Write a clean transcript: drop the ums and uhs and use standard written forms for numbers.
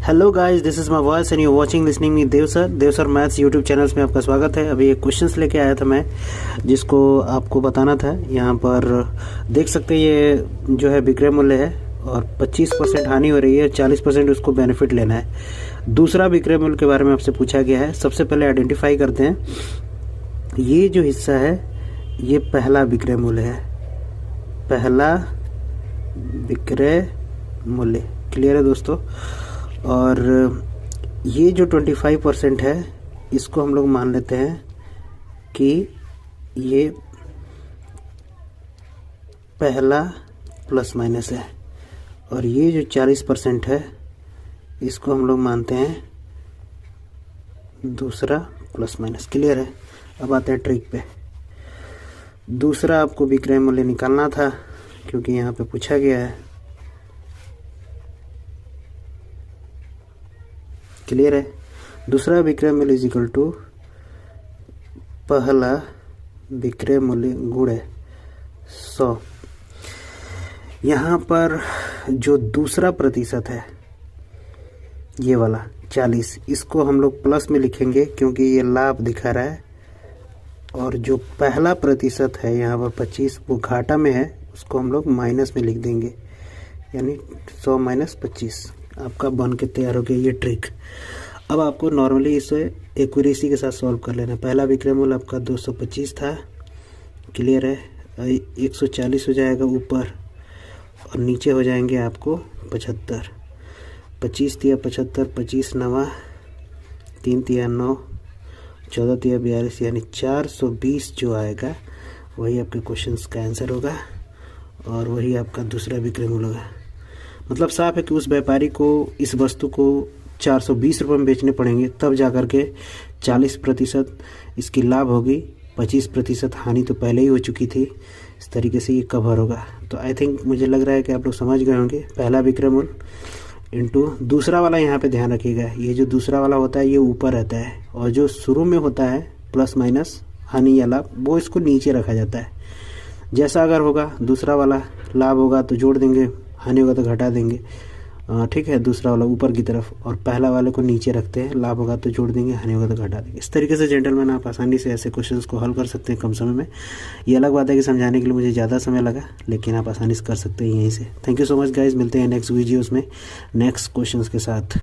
Hello guys, this is my voice and you watching listening me Dev sir maths YouTube channels में आपका स्वागत है। अभी एक क्वेश्चंस लेके आया था मैं, जिसको आपको बताना था। यहाँ पर देख सकते हैं ये जो है विक्रय मूल्य है और 25% हानि हो रही है, 40% उसको बेनिफिट लेना है। दूसरा विक्रय मूल्य के बारे में आपसे पूछा गया है। सबसे पहले आइडेंटिफाई करते हैं। ये जो हिस्सा है ये पहला विक्रय मूल्य है, पहला विक्रय मूल्य। क्लियर है दोस्तों? और ये जो 25% है इसको हम लोग मान लेते हैं कि ये पहला प्लस माइनस है, और ये जो 40% है इसको हम लोग मानते हैं दूसरा प्लस माइनस। क्लियर है? अब आते हैं ट्रिक पे। दूसरा आपको विक्रय मूल्य निकालना था क्योंकि यहाँ पे पूछा गया है। क्लियर है? दूसरा विक्रय मूल्य इज इक्वल टू पहला विक्रय मूल्य गुणे 100। यहाँ पर जो दूसरा प्रतिशत है ये वाला 40, इसको हम लोग प्लस में लिखेंगे क्योंकि ये लाभ दिखा रहा है, और जो पहला प्रतिशत है यहाँ पर 25 वो घाटा में है, उसको हम लोग माइनस में लिख देंगे, यानी 100 माइनस 25 आपका बन के तैयार हो गया ये ट्रिक। अब आपको नॉर्मली इसे एक्यूरेसी के साथ सॉल्व कर लेना। पहला विक्रय मूल्य आपका 225 था। क्लियर है? 140 हो जाएगा ऊपर और नीचे हो जाएंगे आपको 75। 25 तिया 75, 25 नवा 3 तिया 9, 14 तिया 42, यानी 420 जो आएगा वही आपके क्वेश्चंस का आंसर होगा, और वही आपका दूसरा विक्रय मूल्य होगा। मतलब साफ है कि उस व्यापारी को इस वस्तु को 420 रुपये में बेचने पड़ेंगे, तब जाकर के 40% इसकी लाभ होगी, 25% हानि तो पहले ही हो चुकी थी। इस तरीके से ये कवर होगा। तो आई थिंक मुझे लग रहा है कि आप लोग समझ गए होंगे। पहला विक्रय मूल्य इंटू दूसरा वाला, यहाँ पे ध्यान रखिएगा, ये जो दूसरा वाला होता है ये ऊपर रहता है, और जो शुरू में होता है प्लस माइनस हानि या लाभ वो इसको नीचे रखा जाता है। जैसा अगर होगा दूसरा वाला लाभ होगा तो जोड़ देंगे, हानि होगा तो घटा देंगे। ठीक है? दूसरा वाला ऊपर की तरफ और पहला वाले को नीचे रखते हैं, लाभ होगा तो जोड़ देंगे, हानि होगा तो घटा देंगे। इस तरीके से जेंटलमैन आप आसानी से ऐसे क्वेश्चंस को हल कर सकते हैं कम समय में। ये अलग बात है कि समझाने के लिए मुझे ज़्यादा समय लगा, लेकिन आप आसानी से कर सकते हैं यहीं से। Thank you so much guys, मिलते हैं नेक्स्ट वीडियोज़ में नेक्स्ट क्वेश्चंस के साथ।